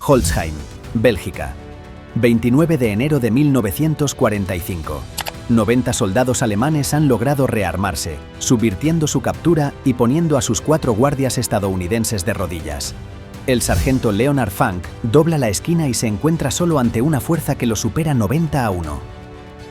Holzheim, Bélgica. 29 de enero de 1945. 90 soldados alemanes han logrado rearmarse, subvirtiendo su captura y poniendo a sus 4 guardias estadounidenses de rodillas. El sargento Leonard Funk dobla la esquina y se encuentra solo ante una fuerza que lo supera 90-1.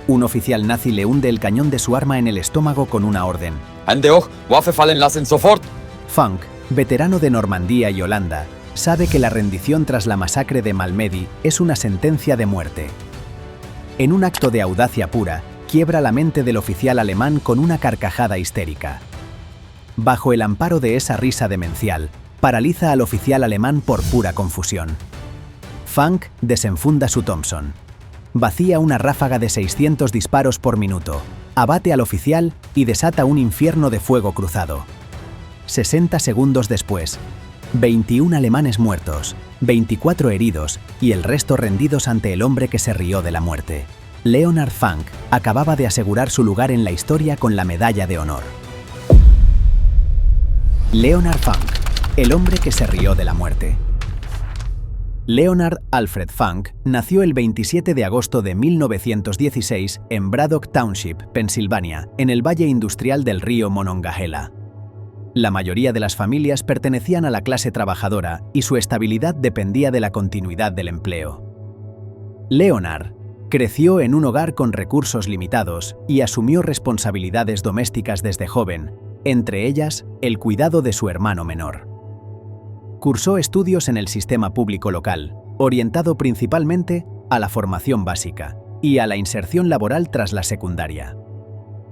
Un oficial nazi le hunde el cañón de su arma en el estómago con una orden. Hände hoch, Waffe fallen lassen sofort. Funk, veterano de Normandía y Holanda, sabe que la rendición tras la masacre de Malmedy es una sentencia de muerte. En un acto de audacia pura, quiebra la mente del oficial alemán con una carcajada histérica. Bajo el amparo de esa risa demencial, paraliza al oficial alemán por pura confusión. Funk desenfunda su Thompson. Vacía una ráfaga de 600 disparos por minuto, abate al oficial y desata un infierno de fuego cruzado. 60 segundos después, 21 alemanes muertos, 24 heridos y el resto rendidos ante el hombre que se rió de la muerte. Leonard Funk acababa de asegurar su lugar en la historia con la medalla de honor. Leonard Funk, el hombre que se rió de la muerte. Leonard Alfred Funk nació el 27 de agosto de 1916 en Braddock Township, Pensilvania, en el valle industrial del río Monongahela. La mayoría de las familias pertenecían a la clase trabajadora y su estabilidad dependía de la continuidad del empleo. Leonard creció en un hogar con recursos limitados y asumió responsabilidades domésticas desde joven, entre ellas el cuidado de su hermano menor. Cursó estudios en el sistema público local, orientado principalmente a la formación básica y a la inserción laboral tras la secundaria.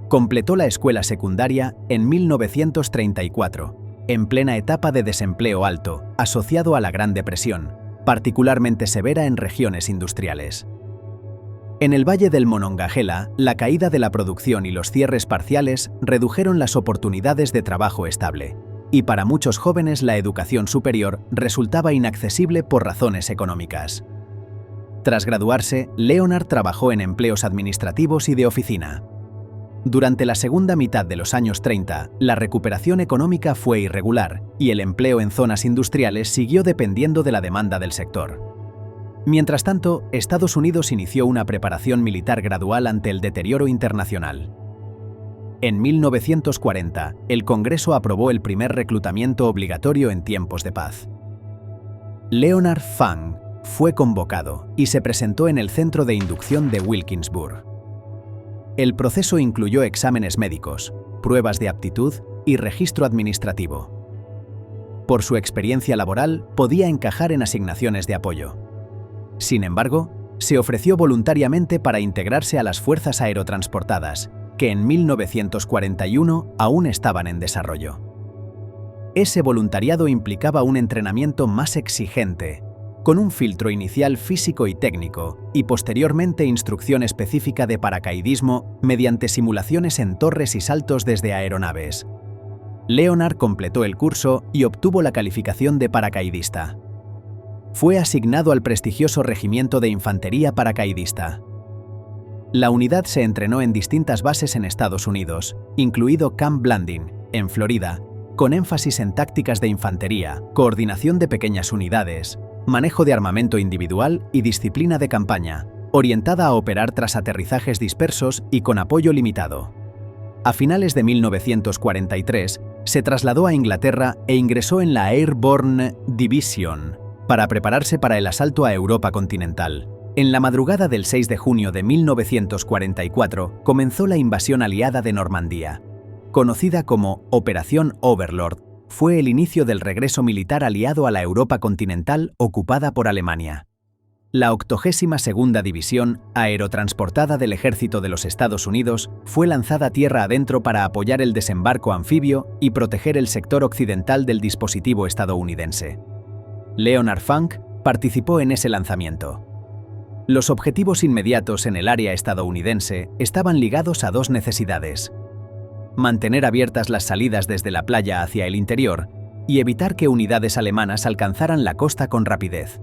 Completó la escuela secundaria en 1934, en plena etapa de desempleo alto, asociado a la Gran Depresión, particularmente severa en regiones industriales. En el valle del Monongahela, la caída de la producción y los cierres parciales redujeron las oportunidades de trabajo estable, y para muchos jóvenes la educación superior resultaba inaccesible por razones económicas. Tras graduarse, Leonard trabajó en empleos administrativos y de oficina. Durante la segunda mitad de los años 30, la recuperación económica fue irregular y el empleo en zonas industriales siguió dependiendo de la demanda del sector. Mientras tanto, Estados Unidos inició una preparación militar gradual ante el deterioro internacional. En 1940, el Congreso aprobó el primer reclutamiento obligatorio en tiempos de paz. Leonard Funk fue convocado y se presentó en el centro de inducción de Wilkinsburg. El proceso incluyó exámenes médicos, pruebas de aptitud y registro administrativo. Por su experiencia laboral, podía encajar en asignaciones de apoyo. Sin embargo, se ofreció voluntariamente para integrarse a las fuerzas aerotransportadas, que en 1941 aún estaban en desarrollo. Ese voluntariado implicaba un entrenamiento más exigente, con un filtro inicial físico y técnico, y posteriormente instrucción específica de paracaidismo mediante simulaciones en torres y saltos desde aeronaves. Leonard completó el curso y obtuvo la calificación de paracaidista. Fue asignado al prestigioso Regimiento de Infantería Paracaidista. La unidad se entrenó en distintas bases en Estados Unidos, incluido Camp Blanding, en Florida, con énfasis en tácticas de infantería, coordinación de pequeñas unidades, manejo de armamento individual y disciplina de campaña, orientada a operar tras aterrizajes dispersos y con apoyo limitado. A finales de 1943, se trasladó a Inglaterra e ingresó en la Airborne Division para prepararse para el asalto a Europa continental. En la madrugada del 6 de junio de 1944 comenzó la invasión aliada de Normandía. Conocida como Operación Overlord, fue el inicio del regreso militar aliado a la Europa continental ocupada por Alemania. La 82ª División aerotransportada del Ejército de los Estados Unidos fue lanzada tierra adentro para apoyar el desembarco anfibio y proteger el sector occidental del dispositivo estadounidense. Leonard Funk participó en ese lanzamiento. Los objetivos inmediatos en el área estadounidense estaban ligados a dos necesidades: mantener abiertas las salidas desde la playa hacia el interior y evitar que unidades alemanas alcanzaran la costa con rapidez.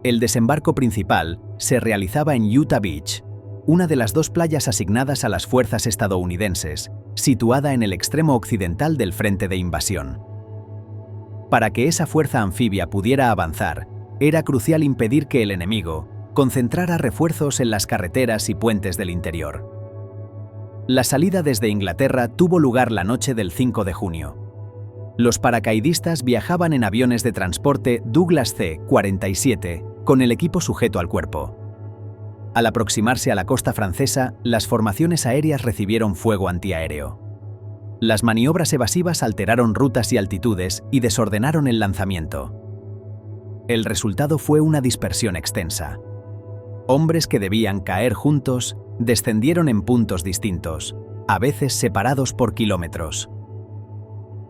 El desembarco principal se realizaba en Utah Beach, una de las dos playas asignadas a las fuerzas estadounidenses, situada en el extremo occidental del frente de invasión. Para que esa fuerza anfibia pudiera avanzar, Era crucial impedir que el enemigo concentrara refuerzos en las carreteras y puentes del interior. La salida desde Inglaterra tuvo lugar la noche del 5 de junio. Los paracaidistas viajaban en aviones de transporte Douglas C-47 con el equipo sujeto al cuerpo. Al aproximarse a la costa francesa, las formaciones aéreas recibieron fuego antiaéreo. Las maniobras evasivas alteraron rutas y altitudes y desordenaron el lanzamiento. El resultado fue una dispersión extensa. Hombres que debían caer juntos descendieron en puntos distintos, a veces separados por kilómetros.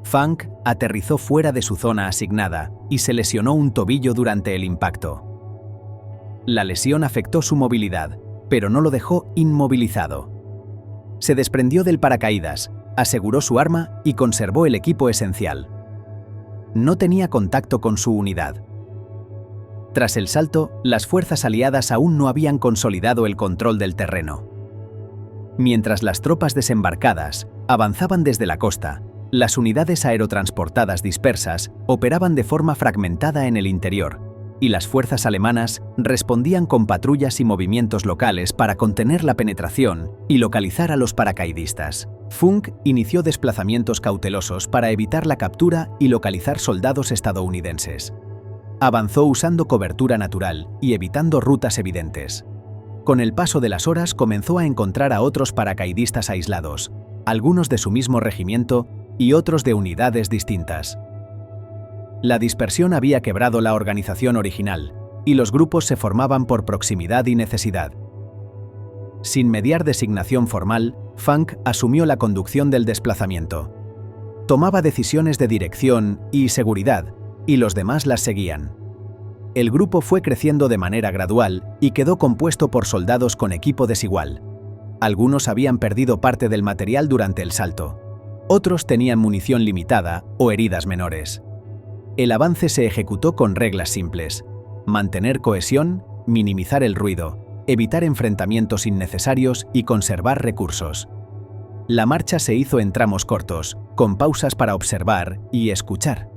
Funk aterrizó fuera de su zona asignada y se lesionó un tobillo durante el impacto. La lesión afectó su movilidad, pero no lo dejó inmovilizado. Se desprendió del paracaídas, aseguró su arma y conservó el equipo esencial. No tenía contacto con su unidad. Tras el salto, las fuerzas aliadas aún no habían consolidado el control del terreno. Mientras las tropas desembarcadas avanzaban desde la costa, las unidades aerotransportadas dispersas operaban de forma fragmentada en el interior, y las fuerzas alemanas respondían con patrullas y movimientos locales para contener la penetración y localizar a los paracaidistas. Funk inició desplazamientos cautelosos para evitar la captura y localizar soldados estadounidenses. Avanzó usando cobertura natural y evitando rutas evidentes. Con el paso de las horas comenzó a encontrar a otros paracaidistas aislados, algunos de su mismo regimiento y otros de unidades distintas. La dispersión había quebrado la organización original, y los grupos se formaban por proximidad y necesidad. Sin mediar designación formal, Funk asumió la conducción del desplazamiento. Tomaba decisiones de dirección y seguridad, y los demás las seguían. El grupo fue creciendo de manera gradual y quedó compuesto por soldados con equipo desigual. Algunos habían perdido parte del material durante el salto. Otros tenían munición limitada o heridas menores. El avance se ejecutó con reglas simples: mantener cohesión, minimizar el ruido, evitar enfrentamientos innecesarios y conservar recursos. La marcha se hizo en tramos cortos, con pausas para observar y escuchar.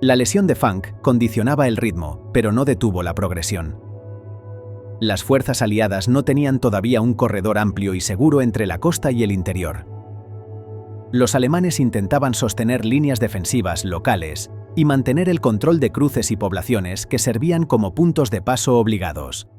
La lesión de Funk condicionaba el ritmo, pero no detuvo la progresión. Las fuerzas aliadas no tenían todavía un corredor amplio y seguro entre la costa y el interior. Los alemanes intentaban sostener líneas defensivas locales y mantener el control de cruces y poblaciones que servían como puntos de paso obligados.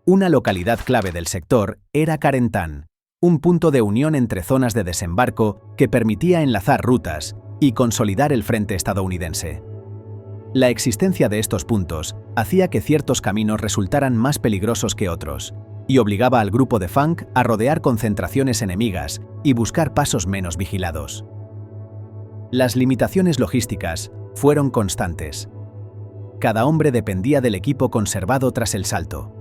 Una localidad clave del sector era Carentan, un punto de unión entre zonas de desembarco que permitía enlazar rutas y consolidar el frente estadounidense. La existencia de estos puntos hacía que ciertos caminos resultaran más peligrosos que otros, y obligaba al grupo de Funk a rodear concentraciones enemigas y buscar pasos menos vigilados. Las limitaciones logísticas fueron constantes. Cada hombre dependía del equipo conservado tras el salto.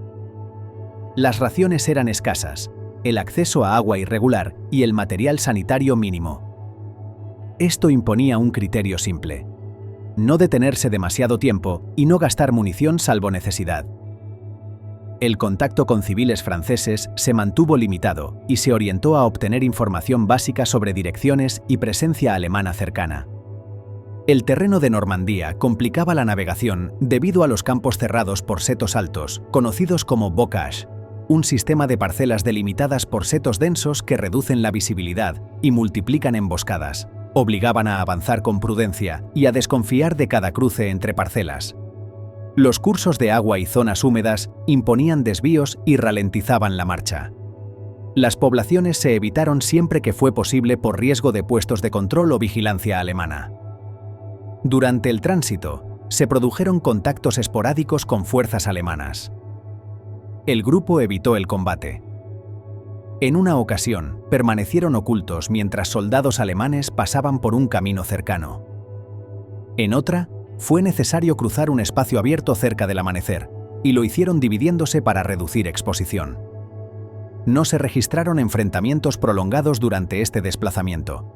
Las raciones eran escasas, el acceso a agua irregular y el material sanitario mínimo. Esto imponía un criterio simple: no detenerse demasiado tiempo y no gastar munición salvo necesidad. El contacto con civiles franceses se mantuvo limitado y se orientó a obtener información básica sobre direcciones y presencia alemana cercana. El terreno de Normandía complicaba la navegación debido a los campos cerrados por setos altos, conocidos como bocage, un sistema de parcelas delimitadas por setos densos que reducen la visibilidad y multiplican emboscadas. Obligaban a avanzar con prudencia y a desconfiar de cada cruce entre parcelas. Los cursos de agua y zonas húmedas imponían desvíos y ralentizaban la marcha. Las poblaciones se evitaron siempre que fue posible por riesgo de puestos de control o vigilancia alemana. Durante el tránsito, se produjeron contactos esporádicos con fuerzas alemanas. El grupo evitó el combate. En una ocasión, permanecieron ocultos mientras soldados alemanes pasaban por un camino cercano. En otra, fue necesario cruzar un espacio abierto cerca del amanecer, y lo hicieron dividiéndose para reducir exposición. No se registraron enfrentamientos prolongados durante este desplazamiento.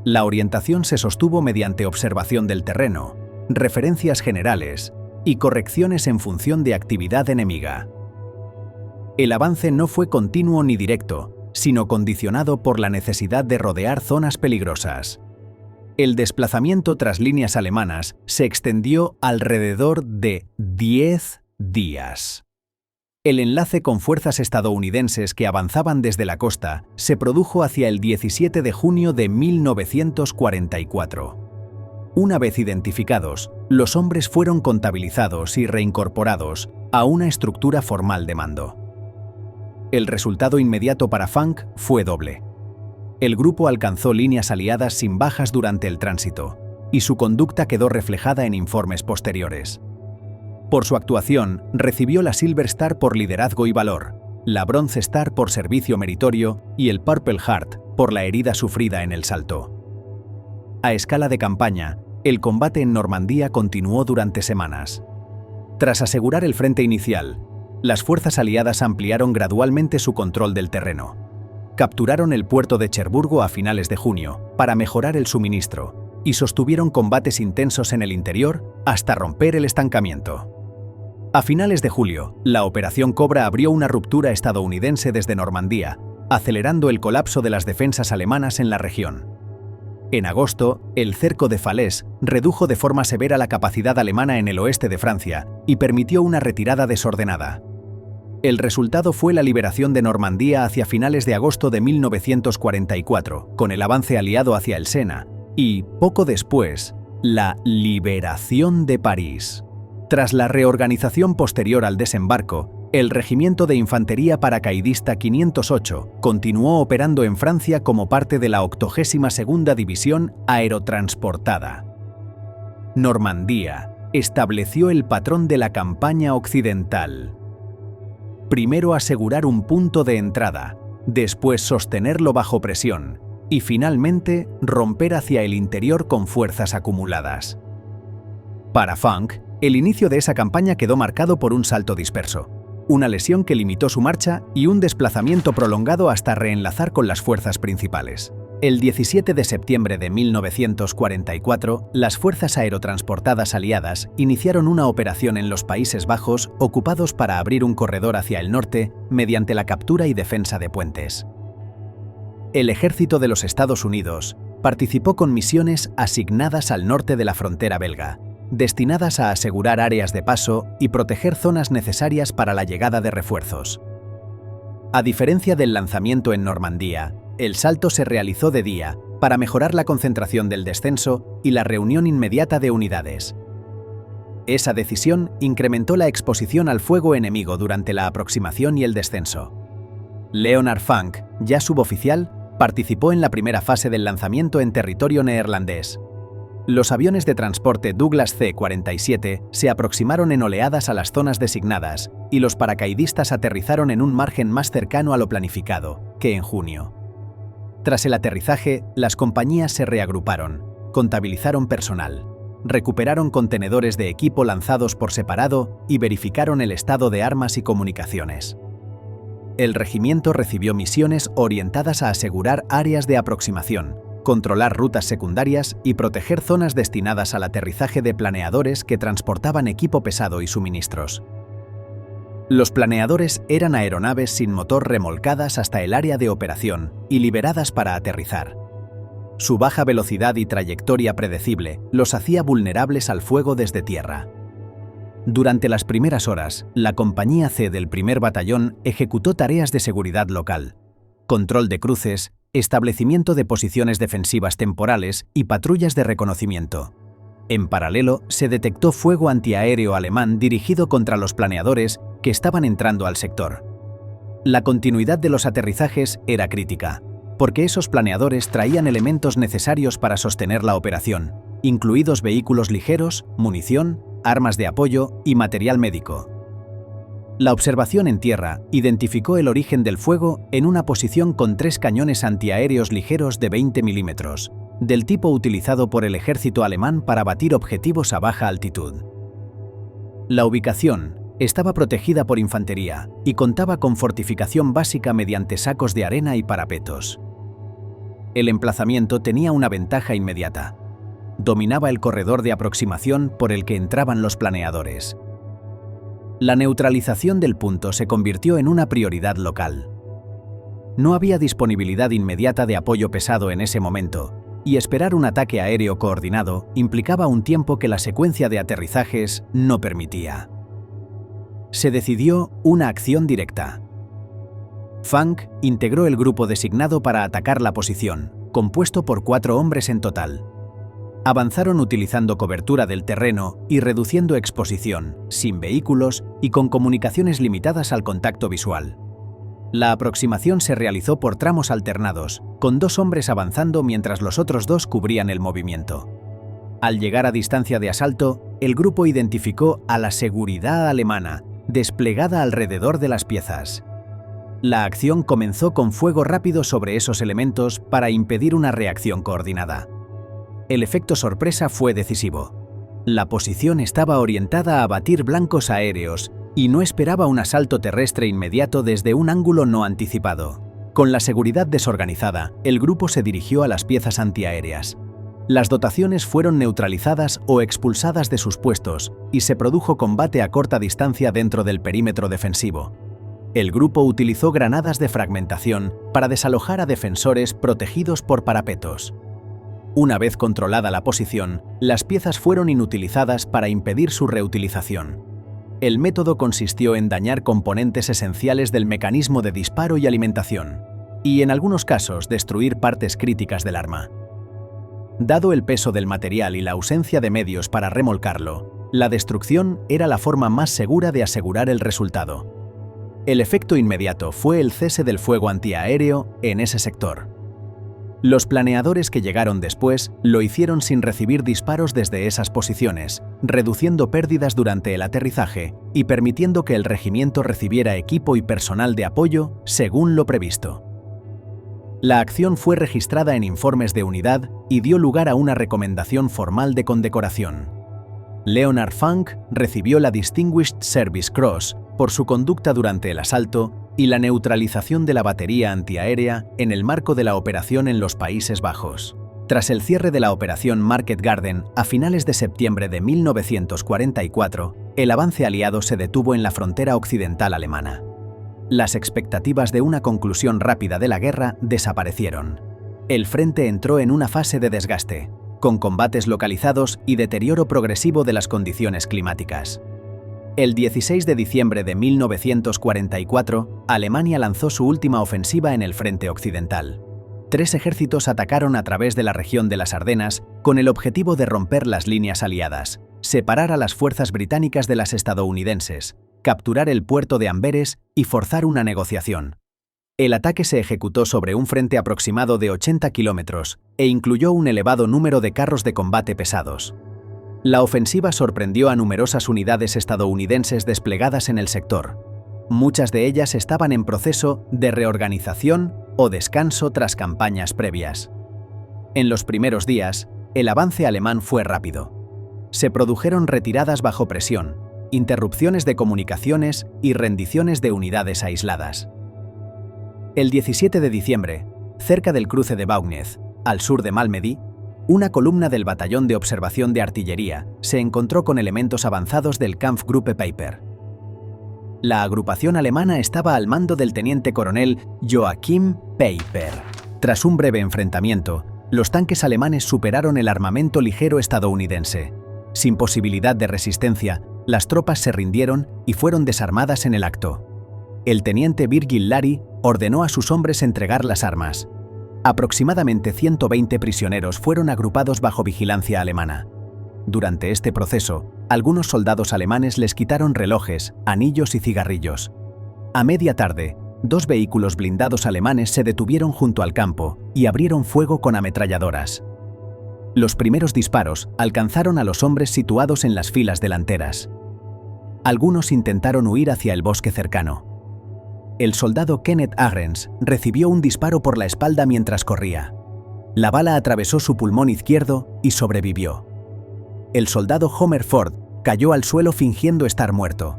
La orientación se sostuvo mediante observación del terreno, referencias generales y correcciones en función de actividad enemiga. El avance no fue continuo ni directo, sino condicionado por la necesidad de rodear zonas peligrosas. El desplazamiento tras líneas alemanas se extendió alrededor de 10 días. El enlace con fuerzas estadounidenses que avanzaban desde la costa se produjo hacia el 17 de junio de 1944. Una vez identificados, los hombres fueron contabilizados y reincorporados a una estructura formal de mando. El resultado inmediato para Funk fue doble. El grupo alcanzó líneas aliadas sin bajas durante el tránsito, y su conducta quedó reflejada en informes posteriores. Por su actuación, recibió la Silver Star por liderazgo y valor, la Bronze Star por servicio meritorio y el Purple Heart por la herida sufrida en el salto. A escala de campaña, el combate en Normandía continuó durante semanas. Tras asegurar el frente inicial, las fuerzas aliadas ampliaron gradualmente su control del terreno. Capturaron el puerto de Cherburgo a finales de junio para mejorar el suministro y sostuvieron combates intensos en el interior hasta romper el estancamiento. A finales de julio, la Operación Cobra abrió una ruptura estadounidense desde Normandía, acelerando el colapso de las defensas alemanas en la región. En agosto, el cerco de Falaise redujo de forma severa la capacidad alemana en el oeste de Francia y permitió una retirada desordenada. El resultado fue la liberación de Normandía hacia finales de agosto de 1944, con el avance aliado hacia el Sena, y, poco después, la liberación de París. Tras la reorganización posterior al desembarco, el Regimiento de Infantería Paracaidista 508 continuó operando en Francia como parte de la 82ª División Aerotransportada. Normandía estableció el patrón de la campaña occidental. Primero asegurar un punto de entrada, después sostenerlo bajo presión y finalmente romper hacia el interior con fuerzas acumuladas. Para Funk, el inicio de esa campaña quedó marcado por un salto disperso, una lesión que limitó su marcha y un desplazamiento prolongado hasta reenlazar con las fuerzas principales. El 17 de septiembre de 1944, las fuerzas aerotransportadas aliadas iniciaron una operación en los Países Bajos ocupados para abrir un corredor hacia el norte mediante la captura y defensa de puentes. El ejército de los Estados Unidos participó con misiones asignadas al norte de la frontera belga, destinadas a asegurar áreas de paso y proteger zonas necesarias para la llegada de refuerzos. A diferencia del lanzamiento en Normandía, el salto se realizó de día para mejorar la concentración del descenso y la reunión inmediata de unidades. Esa decisión incrementó la exposición al fuego enemigo durante la aproximación y el descenso. Leonard Funk, ya suboficial, participó en la primera fase del lanzamiento en territorio neerlandés. Los aviones de transporte Douglas C-47 se aproximaron en oleadas a las zonas designadas y los paracaidistas aterrizaron en un margen más cercano a lo planificado, que en junio. Tras el aterrizaje, las compañías se reagruparon, contabilizaron personal, recuperaron contenedores de equipo lanzados por separado y verificaron el estado de armas y comunicaciones. El regimiento recibió misiones orientadas a asegurar áreas de aproximación, controlar rutas secundarias y proteger zonas destinadas al aterrizaje de planeadores que transportaban equipo pesado y suministros. Los planeadores eran aeronaves sin motor remolcadas hasta el área de operación y liberadas para aterrizar. Su baja velocidad y trayectoria predecible los hacía vulnerables al fuego desde tierra. Durante las primeras horas, la Compañía C del primer batallón ejecutó tareas de seguridad local, control de cruces, establecimiento de posiciones defensivas temporales y patrullas de reconocimiento. En paralelo, se detectó fuego antiaéreo alemán dirigido contra los planeadores que estaban entrando al sector. La continuidad de los aterrizajes era crítica, porque esos planeadores traían elementos necesarios para sostener la operación, incluidos vehículos ligeros, munición, armas de apoyo y material médico. La observación en tierra identificó el origen del fuego en una posición con 3 cañones antiaéreos ligeros de 20 milímetros, del tipo utilizado por el ejército alemán para batir objetivos a baja altitud. La ubicación estaba protegida por infantería y contaba con fortificación básica mediante sacos de arena y parapetos. El emplazamiento tenía una ventaja inmediata. Dominaba el corredor de aproximación por el que entraban los planeadores. La neutralización del punto se convirtió en una prioridad local. No había disponibilidad inmediata de apoyo pesado en ese momento, y esperar un ataque aéreo coordinado implicaba un tiempo que la secuencia de aterrizajes no permitía. Se decidió una acción directa. Funk integró el grupo designado para atacar la posición, compuesto por 4 hombres en total. Avanzaron utilizando cobertura del terreno y reduciendo exposición, sin vehículos y con comunicaciones limitadas al contacto visual. La aproximación se realizó por tramos alternados, con 2 hombres avanzando mientras los otros 2 cubrían el movimiento. Al llegar a distancia de asalto, el grupo identificó a la seguridad alemana, desplegada alrededor de las piezas. La acción comenzó con fuego rápido sobre esos elementos para impedir una reacción coordinada. El efecto sorpresa fue decisivo. La posición estaba orientada a abatir blancos aéreos y no esperaba un asalto terrestre inmediato desde un ángulo no anticipado. Con la seguridad desorganizada, el grupo se dirigió a las piezas antiaéreas. Las dotaciones fueron neutralizadas o expulsadas de sus puestos y se produjo combate a corta distancia dentro del perímetro defensivo. El grupo utilizó granadas de fragmentación para desalojar a defensores protegidos por parapetos. Una vez controlada la posición, las piezas fueron inutilizadas para impedir su reutilización. El método consistió en dañar componentes esenciales del mecanismo de disparo y alimentación, y en algunos casos destruir partes críticas del arma. Dado el peso del material y la ausencia de medios para remolcarlo, la destrucción era la forma más segura de asegurar el resultado. El efecto inmediato fue el cese del fuego antiaéreo en ese sector. Los planeadores que llegaron después lo hicieron sin recibir disparos desde esas posiciones, reduciendo pérdidas durante el aterrizaje y permitiendo que el regimiento recibiera equipo y personal de apoyo según lo previsto. La acción fue registrada en informes de unidad y dio lugar a una recomendación formal de condecoración. Leonard Funk recibió la Distinguished Service Cross por su conducta durante el asalto y la neutralización de la batería antiaérea en el marco de la operación en los Países Bajos. Tras el cierre de la operación Market Garden a finales de septiembre de 1944, el avance aliado se detuvo en la frontera occidental alemana. Las expectativas de una conclusión rápida de la guerra desaparecieron. El frente entró en una fase de desgaste, con combates localizados y deterioro progresivo de las condiciones climáticas. El 16 de diciembre de 1944, Alemania lanzó su última ofensiva en el frente occidental. 3 ejércitos atacaron a través de la región de las Ardenas con el objetivo de romper las líneas aliadas, separar a las fuerzas británicas de las estadounidenses, capturar el puerto de Amberes y forzar una negociación. El ataque se ejecutó sobre un frente aproximado de 80 kilómetros e incluyó un elevado número de carros de combate pesados. La ofensiva sorprendió a numerosas unidades estadounidenses desplegadas en el sector. Muchas de ellas estaban en proceso de reorganización o descanso tras campañas previas. En los primeros días, el avance alemán fue rápido. Se produjeron retiradas bajo presión, interrupciones de comunicaciones y rendiciones de unidades aisladas. El 17 de diciembre, cerca del cruce de Baugnez, al sur de Malmedy, una columna del Batallón de Observación de Artillería se encontró con elementos avanzados del Kampfgruppe Peiper. La agrupación alemana estaba al mando del teniente coronel Joachim Peiper. Tras un breve enfrentamiento, los tanques alemanes superaron el armamento ligero estadounidense. Sin posibilidad de resistencia, las tropas se rindieron y fueron desarmadas en el acto. El teniente Virgil Lary ordenó a sus hombres entregar las armas. Aproximadamente 120 prisioneros fueron agrupados bajo vigilancia alemana. Durante este proceso, algunos soldados alemanes les quitaron relojes, anillos y cigarrillos. A media tarde, 2 vehículos blindados alemanes se detuvieron junto al campo y abrieron fuego con ametralladoras. Los primeros disparos alcanzaron a los hombres situados en las filas delanteras. Algunos intentaron huir hacia el bosque cercano. El soldado Kenneth Ahrens recibió un disparo por la espalda mientras corría. La bala atravesó su pulmón izquierdo y sobrevivió. El soldado Homer Ford cayó al suelo fingiendo estar muerto.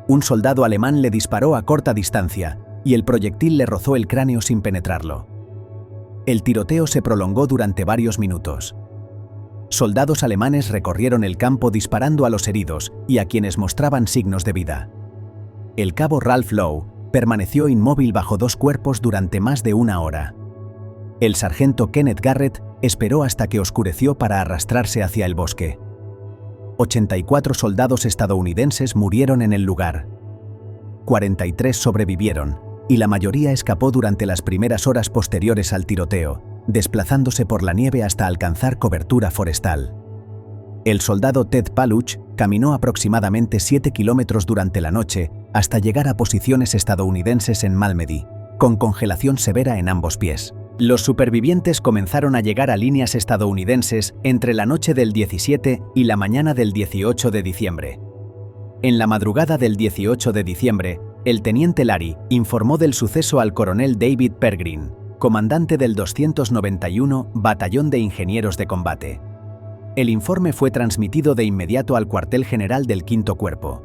Un soldado alemán le disparó a corta distancia y el proyectil le rozó el cráneo sin penetrarlo. El tiroteo se prolongó durante varios minutos. Soldados alemanes recorrieron el campo disparando a los heridos y a quienes mostraban signos de vida. El cabo Ralph Lowe permaneció inmóvil bajo 2 cuerpos durante más de 1 hora. El sargento Kenneth Garrett esperó hasta que oscureció para arrastrarse hacia el bosque. 84 soldados estadounidenses murieron en el lugar. 43 sobrevivieron, y la mayoría escapó durante las primeras horas posteriores al tiroteo, desplazándose por la nieve hasta alcanzar cobertura forestal. El soldado Ted Paluch caminó aproximadamente 7 kilómetros durante la noche hasta llegar a posiciones estadounidenses en Malmedy, con congelación severa en ambos pies. Los supervivientes comenzaron a llegar a líneas estadounidenses entre la noche del 17 y la mañana del 18 de diciembre. En la madrugada del 18 de diciembre, el teniente Larry informó del suceso al coronel David Peregrine, comandante del 291 Batallón de Ingenieros de Combate. El informe fue transmitido de inmediato al cuartel general del Quinto Cuerpo.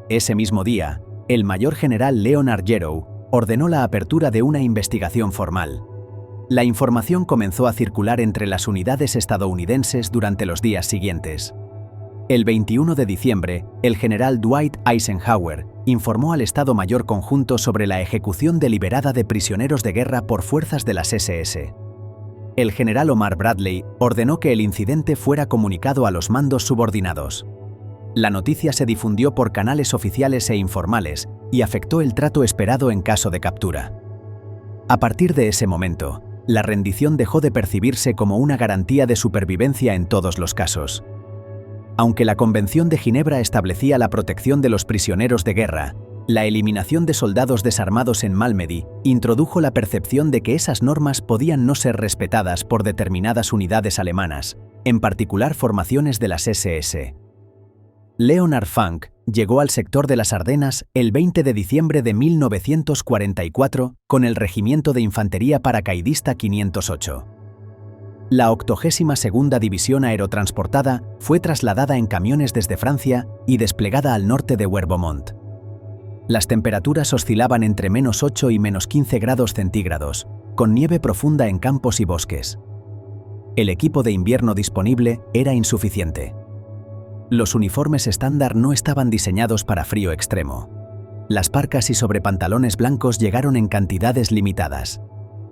Ese mismo día, el mayor general Leonard Yarrow ordenó la apertura de una investigación formal. La información comenzó a circular entre las unidades estadounidenses durante los días siguientes. El 21 de diciembre, el general Dwight Eisenhower informó al Estado Mayor Conjunto sobre la ejecución deliberada de prisioneros de guerra por fuerzas de las SS. El general Omar Bradley ordenó que el incidente fuera comunicado a los mandos subordinados. La noticia se difundió por canales oficiales e informales y afectó el trato esperado en caso de captura. A partir de ese momento, la rendición dejó de percibirse como una garantía de supervivencia en todos los casos. Aunque la Convención de Ginebra establecía la protección de los prisioneros de guerra, la eliminación de soldados desarmados en Malmedy introdujo la percepción de que esas normas podían no ser respetadas por determinadas unidades alemanas, en particular formaciones de las SS. Leonard Funk llegó al sector de las Ardenas el 20 de diciembre de 1944 con el Regimiento de Infantería Paracaidista 508. La 82ª División Aerotransportada fue trasladada en camiones desde Francia y desplegada al norte de Werbomont. Las temperaturas oscilaban entre -8 y -15 grados centígrados, con nieve profunda en campos y bosques. El equipo de invierno disponible era insuficiente. Los uniformes estándar no estaban diseñados para frío extremo. Las parcas y sobrepantalones blancos llegaron en cantidades limitadas.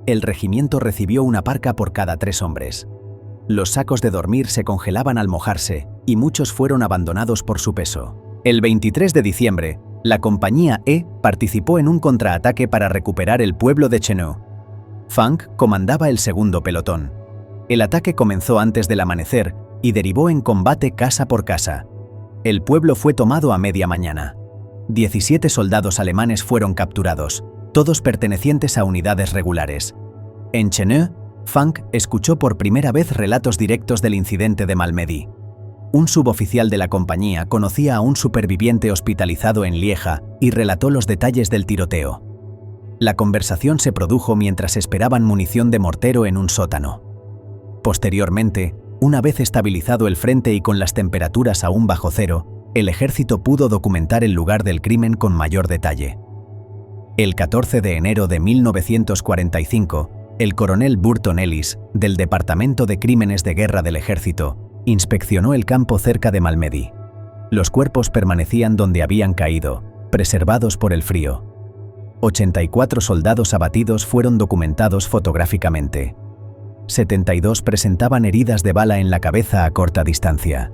El regimiento recibió una parca por cada 3 hombres. Los sacos de dormir se congelaban al mojarse y muchos fueron abandonados por su peso. El 23 de diciembre, la compañía E participó en un contraataque para recuperar el pueblo de Chenaux. Funk comandaba el segundo pelotón. El ataque comenzó antes del amanecer y derivó en combate casa por casa. El pueblo fue tomado a media mañana. 17 soldados alemanes fueron capturados, todos pertenecientes a unidades regulares. En Cheneux, Funk escuchó por primera vez relatos directos del incidente de Malmedy. Un suboficial de la compañía conocía a un superviviente hospitalizado en Lieja y relató los detalles del tiroteo. La conversación se produjo mientras esperaban munición de mortero en un sótano. Posteriormente, una vez estabilizado el frente y con las temperaturas aún bajo cero, el ejército pudo documentar el lugar del crimen con mayor detalle. El 14 de enero de 1945, el coronel Burton Ellis, del Departamento de Crímenes de Guerra del Ejército, inspeccionó el campo cerca de Malmedy. Los cuerpos permanecían donde habían caído, preservados por el frío. 84 soldados abatidos fueron documentados fotográficamente. 72 presentaban heridas de bala en la cabeza a corta distancia.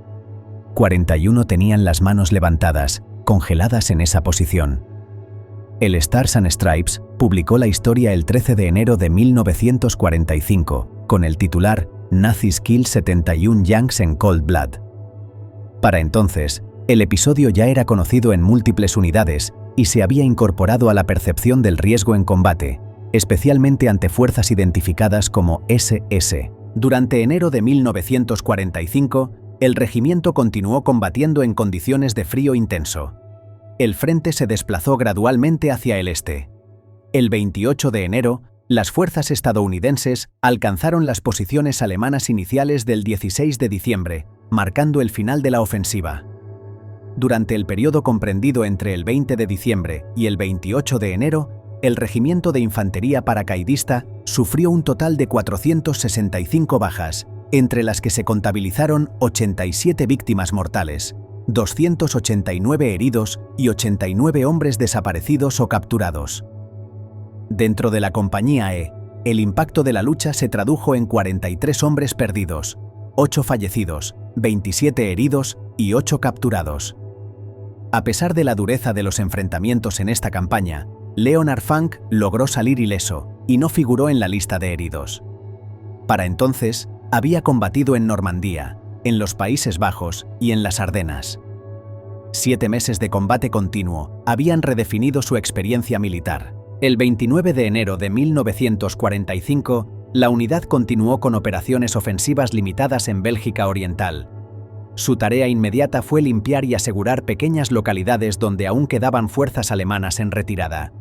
41 tenían las manos levantadas, congeladas en esa posición. El Stars and Stripes publicó la historia el 13 de enero de 1945, con el titular Nazis Kill 71 Yanks en Cold Blood. Para entonces, el episodio ya era conocido en múltiples unidades y se había incorporado a la percepción del riesgo en combate, especialmente ante fuerzas identificadas como SS. Durante enero de 1945, el regimiento continuó combatiendo en condiciones de frío intenso. El frente se desplazó gradualmente hacia el este. El 28 de enero, las fuerzas estadounidenses alcanzaron las posiciones alemanas iniciales del 16 de diciembre, marcando el final de la ofensiva. Durante el periodo comprendido entre el 20 de diciembre y el 28 de enero, el Regimiento de Infantería Paracaidista sufrió un total de 465 bajas, entre las que se contabilizaron 87 víctimas mortales, 289 heridos y 89 hombres desaparecidos o capturados. Dentro de la compañía E, El impacto de la lucha se tradujo en 43 hombres perdidos, 8 fallecidos, 27 heridos y 8 capturados. A pesar de la dureza de los enfrentamientos en esta campaña, Leonard Funk logró salir ileso y no figuró en la lista de heridos. Para entonces, había combatido en Normandía, en los Países Bajos y en las Ardenas. 7 meses de combate continuo habían redefinido su experiencia militar. El 29 de enero de 1945, la unidad continuó con operaciones ofensivas limitadas en Bélgica Oriental. Su tarea inmediata fue limpiar y asegurar pequeñas localidades donde aún quedaban fuerzas alemanas en retirada.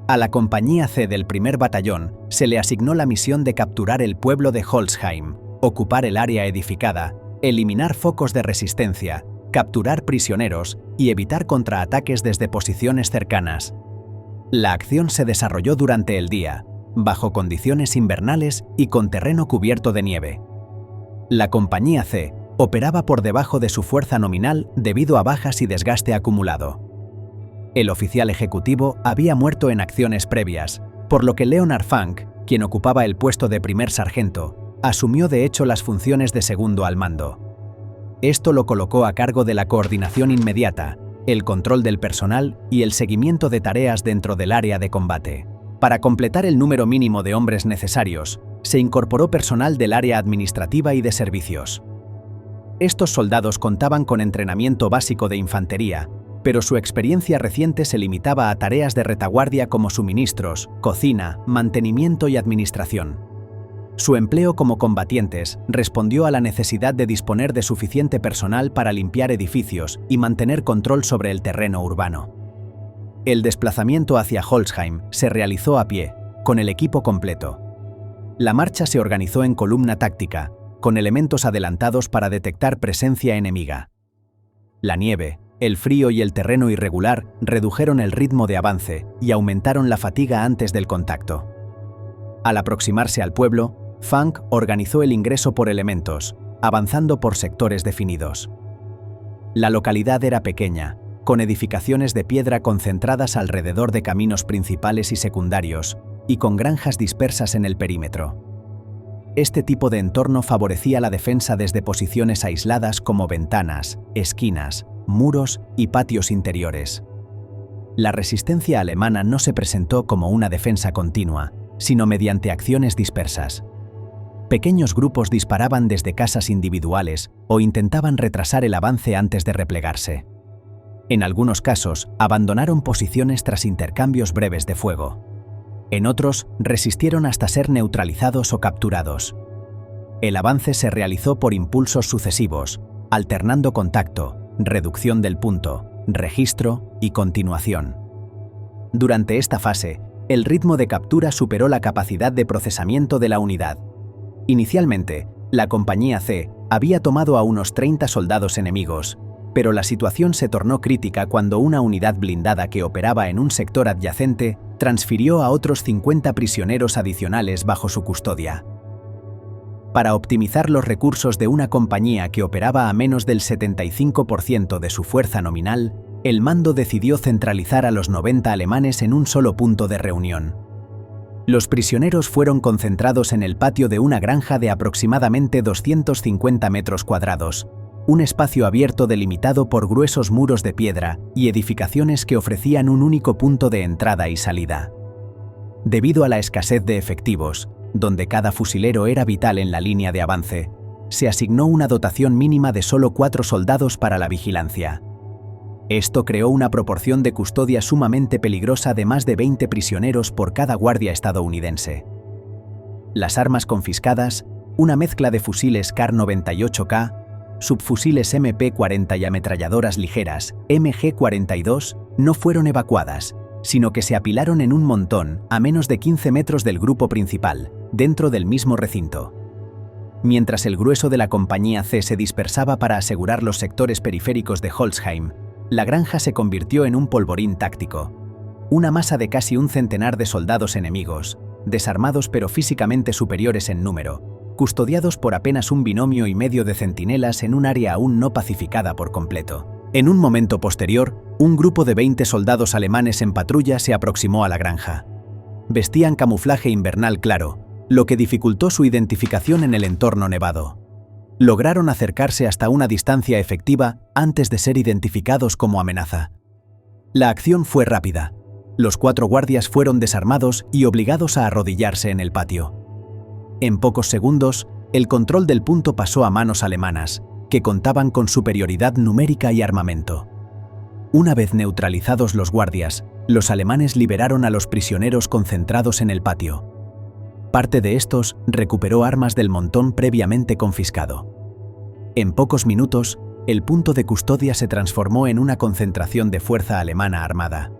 A la compañía C del primer batallón se le asignó la misión de capturar el pueblo de Holzheim, ocupar el área edificada, eliminar focos de resistencia, capturar prisioneros y evitar contraataques desde posiciones cercanas. La acción se desarrolló durante el día, bajo condiciones invernales y con terreno cubierto de nieve. La compañía C operaba por debajo de su fuerza nominal debido a bajas y desgaste acumulado. El oficial ejecutivo había muerto en acciones previas, por lo que Leonard Funk, quien ocupaba el puesto de primer sargento, asumió de hecho las funciones de segundo al mando. Esto lo colocó a cargo de la coordinación inmediata, el control del personal y el seguimiento de tareas dentro del área de combate. Para completar el número mínimo de hombres necesarios, se incorporó personal del área administrativa y de servicios. Estos soldados contaban con entrenamiento básico de infantería, pero su experiencia reciente se limitaba a tareas de retaguardia como suministros, cocina, mantenimiento y administración. Su empleo como combatientes respondió a la necesidad de disponer de suficiente personal para limpiar edificios y mantener control sobre el terreno urbano. El desplazamiento hacia Holzheim se realizó a pie, con el equipo completo. La marcha se organizó en columna táctica, con elementos adelantados para detectar presencia enemiga. La nieve, el frío y el terreno irregular redujeron el ritmo de avance y aumentaron la fatiga antes del contacto. Al aproximarse al pueblo, Funk organizó el ingreso por elementos, avanzando por sectores definidos. La localidad era pequeña, con edificaciones de piedra concentradas alrededor de caminos principales y secundarios, y con granjas dispersas en el perímetro. Este tipo de entorno favorecía la defensa desde posiciones aisladas como ventanas, esquinas, muros y patios interiores. La resistencia alemana no se presentó como una defensa continua, sino mediante acciones dispersas. Pequeños grupos disparaban desde casas individuales o intentaban retrasar el avance antes de replegarse. En algunos casos, abandonaron posiciones tras intercambios breves de fuego. En otros, resistieron hasta ser neutralizados o capturados. El avance se realizó por impulsos sucesivos, alternando contacto, reducción del punto, registro y continuación. Durante esta fase, el ritmo de captura superó la capacidad de procesamiento de la unidad. Inicialmente, la compañía C había tomado a unos 30 soldados enemigos, pero la situación se tornó crítica cuando una unidad blindada que operaba en un sector adyacente transfirió a otros 50 prisioneros adicionales bajo su custodia. Para optimizar los recursos de una compañía que operaba a menos del 75% de su fuerza nominal, el mando decidió centralizar a los 90 alemanes en un solo punto de reunión. Los prisioneros fueron concentrados en el patio de una granja de aproximadamente 250 metros cuadrados, un espacio abierto delimitado por gruesos muros de piedra y edificaciones que ofrecían un único punto de entrada y salida. Debido a la escasez de efectivos, donde cada fusilero era vital en la línea de avance, se asignó una dotación mínima de solo 4 soldados para la vigilancia. Esto creó una proporción de custodia sumamente peligrosa de más de 20 prisioneros por cada guardia estadounidense. Las armas confiscadas, una mezcla de fusiles Kar-98K, subfusiles MP-40 y ametralladoras ligeras MG-42, no fueron evacuadas, sino que se apilaron en un montón a menos de 15 metros del grupo principal, dentro del mismo recinto. Mientras el grueso de la compañía C se dispersaba para asegurar los sectores periféricos de Holzheim, la granja se convirtió en un polvorín táctico. Una masa de casi un centenar de soldados enemigos, desarmados pero físicamente superiores en número, custodiados por apenas un binomio y medio de centinelas en un área aún no pacificada por completo. En un momento posterior, un grupo de 20 soldados alemanes en patrulla se aproximó a la granja. vestían camuflaje invernal claro, lo que dificultó su identificación en el entorno nevado. Lograron acercarse hasta una distancia efectiva antes de ser identificados como amenaza. La acción fue rápida. Los 4 guardias fueron desarmados y obligados a arrodillarse en el patio. En pocos segundos, el control del punto pasó a manos alemanas, que contaban con superioridad numérica y armamento. Una vez neutralizados los guardias, los alemanes liberaron a los prisioneros concentrados en el patio. Parte de estos recuperó armas del montón previamente confiscado. En pocos minutos, el punto de custodia se transformó en una concentración de fuerza alemana armada.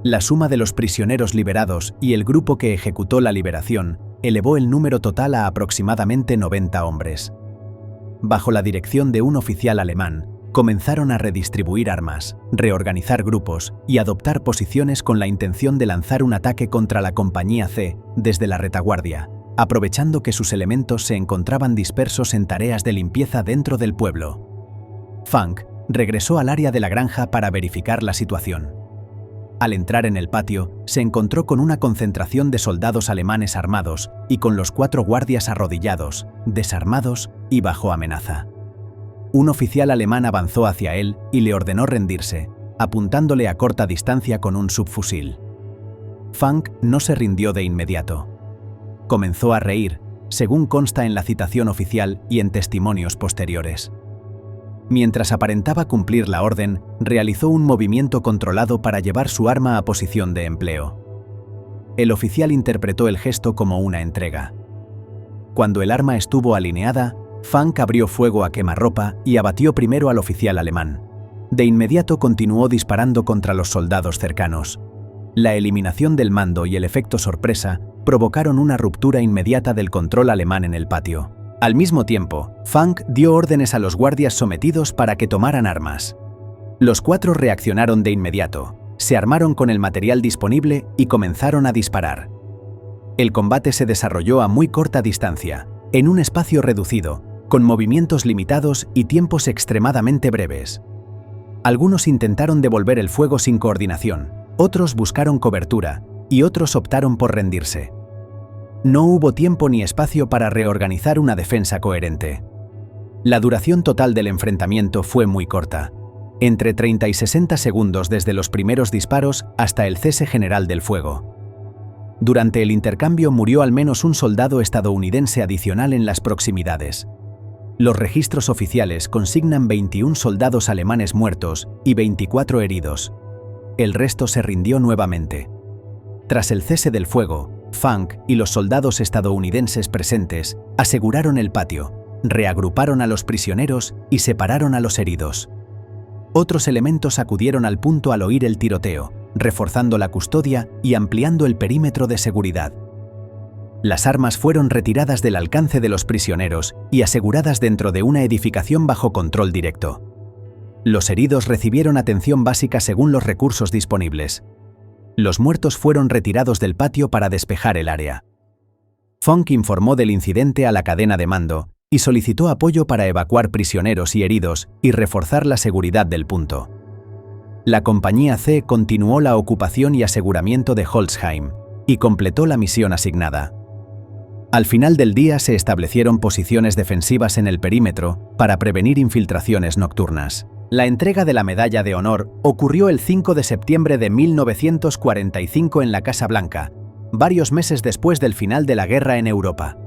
La suma de los prisioneros liberados y el grupo que ejecutó la liberación elevó el número total a aproximadamente 90 hombres. Bajo la dirección de un oficial alemán, comenzaron a redistribuir armas, reorganizar grupos y adoptar posiciones con la intención de lanzar un ataque contra la Compañía C desde la retaguardia, aprovechando que sus elementos se encontraban dispersos en tareas de limpieza dentro del pueblo. Funk regresó al área de la granja para verificar la situación. Al entrar en el patio, se encontró con una concentración de soldados alemanes armados y con los 4 guardias arrodillados, desarmados y bajo amenaza. Un oficial alemán avanzó hacia él y le ordenó rendirse, apuntándole a corta distancia con un subfusil. Funk no se rindió de inmediato. Comenzó a reír, según consta en la citación oficial y en testimonios posteriores. Mientras aparentaba cumplir la orden, realizó un movimiento controlado para llevar su arma a posición de empleo. El oficial interpretó el gesto como una entrega. Cuando el arma estuvo alineada, Funk abrió fuego a quemarropa y abatió primero al oficial alemán. De inmediato continuó disparando contra los soldados cercanos. La eliminación del mando y el efecto sorpresa provocaron una ruptura inmediata del control alemán en el patio. Al mismo tiempo, Funk dio órdenes a los guardias sometidos para que tomaran armas. Los 4 reaccionaron de inmediato, se armaron con el material disponible y comenzaron a disparar. El combate se desarrolló a muy corta distancia, en un espacio reducido, con movimientos limitados y tiempos extremadamente breves. Algunos intentaron devolver el fuego sin coordinación, otros buscaron cobertura y otros optaron por rendirse. No hubo tiempo ni espacio para reorganizar una defensa coherente. La duración total del enfrentamiento fue muy corta, entre 30 y 60 segundos desde los primeros disparos hasta el cese general del fuego. Durante el intercambio murió al menos un soldado estadounidense adicional en las proximidades. Los registros oficiales consignan 21 soldados alemanes muertos y 24 heridos. El resto se rindió nuevamente. Tras el cese del fuego, Funk y los soldados estadounidenses presentes aseguraron el patio, reagruparon a los prisioneros y separaron a los heridos. Otros elementos acudieron al punto al oír el tiroteo, reforzando la custodia y ampliando el perímetro de seguridad. Las armas fueron retiradas del alcance de los prisioneros y aseguradas dentro de una edificación bajo control directo. Los heridos recibieron atención básica según los recursos disponibles. Los muertos fueron retirados del patio para despejar el área. Funk informó del incidente a la cadena de mando y solicitó apoyo para evacuar prisioneros y heridos y reforzar la seguridad del punto. La Compañía C continuó la ocupación y aseguramiento de Holzheim y completó la misión asignada. Al final del día se establecieron posiciones defensivas en el perímetro para prevenir infiltraciones nocturnas. La entrega de la Medalla de Honor ocurrió el 5 de septiembre de 1945 en la Casa Blanca, varios meses después del final de la guerra en Europa.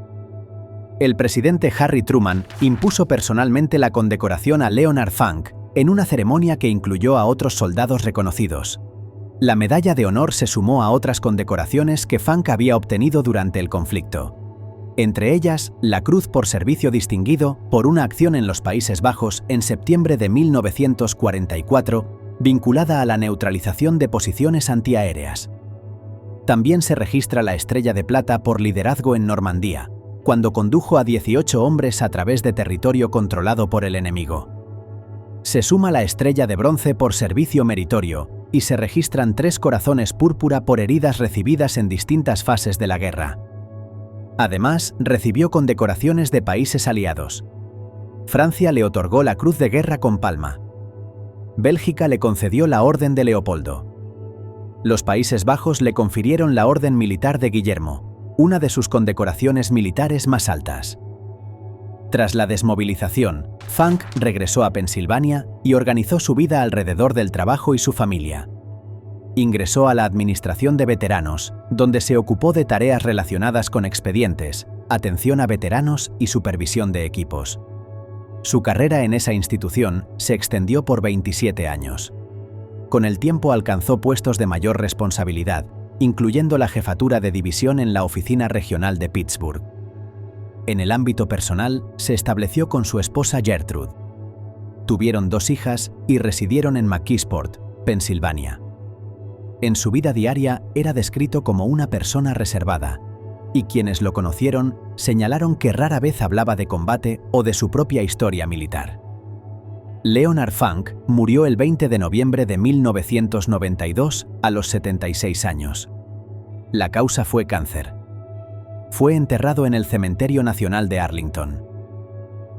El presidente Harry Truman impuso personalmente la condecoración a Leonard Funk en una ceremonia que incluyó a otros soldados reconocidos. La Medalla de Honor se sumó a otras condecoraciones que Funk había obtenido durante el conflicto. Entre ellas, la Cruz por Servicio Distinguido por una acción en los Países Bajos en septiembre de 1944, vinculada a la neutralización de posiciones antiaéreas. También se registra la Estrella de Plata por liderazgo en Normandía, cuando condujo a 18 hombres a través de territorio controlado por el enemigo. Se suma la Estrella de Bronce por servicio meritorio y se registran 3 corazones púrpura por heridas recibidas en distintas fases de la guerra. Además, recibió condecoraciones de países aliados. Francia le otorgó la Cruz de Guerra con Palma. Bélgica le concedió la Orden de Leopoldo. Los Países Bajos le confirieron la Orden Militar de Guillermo, una de sus condecoraciones militares más altas. Tras la desmovilización, Funk regresó a Pensilvania y organizó su vida alrededor del trabajo y su familia. Ingresó a la Administración de Veteranos, donde se ocupó de tareas relacionadas con expedientes, atención a veteranos y supervisión de equipos. Su carrera en esa institución se extendió por 27 años. Con el tiempo alcanzó puestos de mayor responsabilidad, incluyendo la jefatura de división en la Oficina Regional de Pittsburgh. En el ámbito personal, se estableció con su esposa Gertrude. Tuvieron 2 hijas y residieron en McKeesport, Pensilvania. En su vida diaria era descrito como una persona reservada, y quienes lo conocieron señalaron que rara vez hablaba de combate o de su propia historia militar. Leonard Funk murió el 20 de noviembre de 1992 a los 76 años. La causa fue cáncer. Fue enterrado en el Cementerio Nacional de Arlington.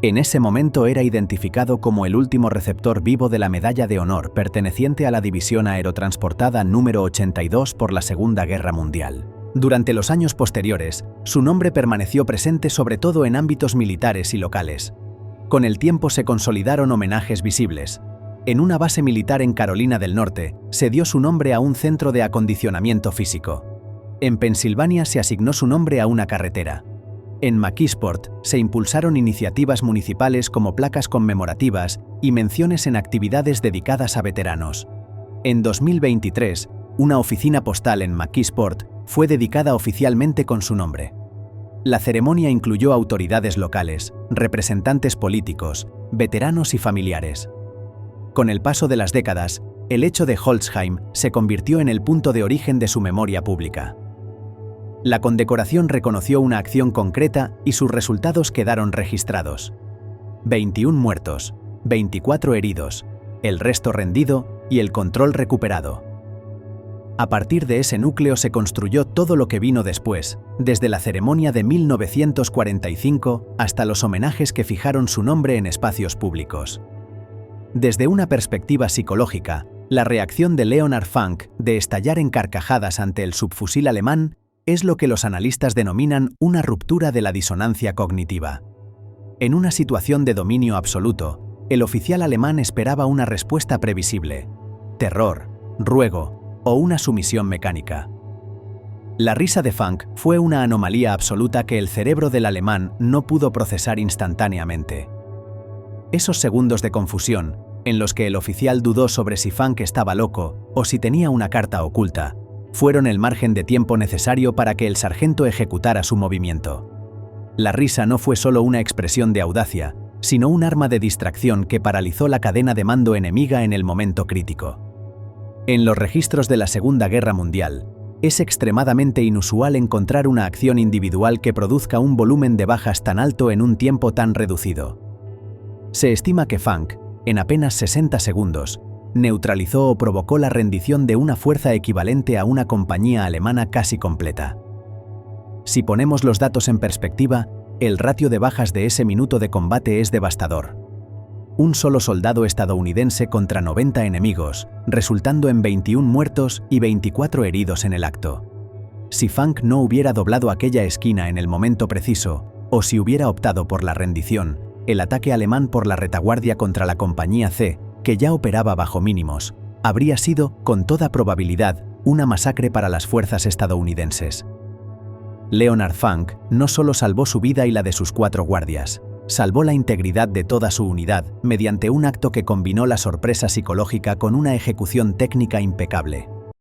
En ese momento era identificado como el último receptor vivo de la Medalla de Honor perteneciente a la División Aerotransportada número 82 por la Segunda Guerra Mundial. Durante los años posteriores, su nombre permaneció presente sobre todo en ámbitos militares y locales. Con el tiempo se consolidaron homenajes visibles. En una base militar en Carolina del Norte, se dio su nombre a un centro de acondicionamiento físico. En Pensilvania se asignó su nombre a una carretera. En McKeesport se impulsaron iniciativas municipales como placas conmemorativas y menciones en actividades dedicadas a veteranos. En 2023, una oficina postal en McKeesport fue dedicada oficialmente con su nombre. La ceremonia incluyó autoridades locales, representantes políticos, veteranos y familiares. Con el paso de las décadas, el hecho de Holzheim se convirtió en el punto de origen de su memoria pública. La condecoración reconoció una acción concreta y sus resultados quedaron registrados. 21 muertos, 24 heridos, el resto rendido y el control recuperado. A partir de ese núcleo se construyó todo lo que vino después, desde la ceremonia de 1945 hasta los homenajes que fijaron su nombre en espacios públicos. Desde una perspectiva psicológica, la reacción de Leonard Funk de estallar en carcajadas ante el subfusil alemán es lo que los analistas denominan una ruptura de la disonancia cognitiva. En una situación de dominio absoluto, el oficial alemán esperaba una respuesta previsible: terror, ruego o una sumisión mecánica. La risa de Funk fue una anomalía absoluta que el cerebro del alemán no pudo procesar instantáneamente. Esos segundos de confusión, en los que el oficial dudó sobre si Funk estaba loco o si tenía una carta oculta, fueron el margen de tiempo necesario para que el sargento ejecutara su movimiento. La risa no fue solo una expresión de audacia, sino un arma de distracción que paralizó la cadena de mando enemiga en el momento crítico. En los registros de la Segunda Guerra Mundial, es extremadamente inusual encontrar una acción individual que produzca un volumen de bajas tan alto en un tiempo tan reducido. Se estima que Funk, en apenas 60 segundos, neutralizó o provocó la rendición de una fuerza equivalente a una compañía alemana casi completa. Si ponemos los datos en perspectiva, el ratio de bajas de ese minuto de combate es devastador. Un solo soldado estadounidense contra 90 enemigos, resultando en 21 muertos y 24 heridos en el acto. Si Funk no hubiera doblado aquella esquina en el momento preciso, o si hubiera optado por la rendición, el ataque alemán por la retaguardia contra la compañía C, que ya operaba bajo mínimos, habría sido, con toda probabilidad, una masacre para las fuerzas estadounidenses. Leonard Funk no solo salvó su vida y la de sus 4 guardias, salvó la integridad de toda su unidad mediante un acto que combinó la sorpresa psicológica con una ejecución técnica impecable.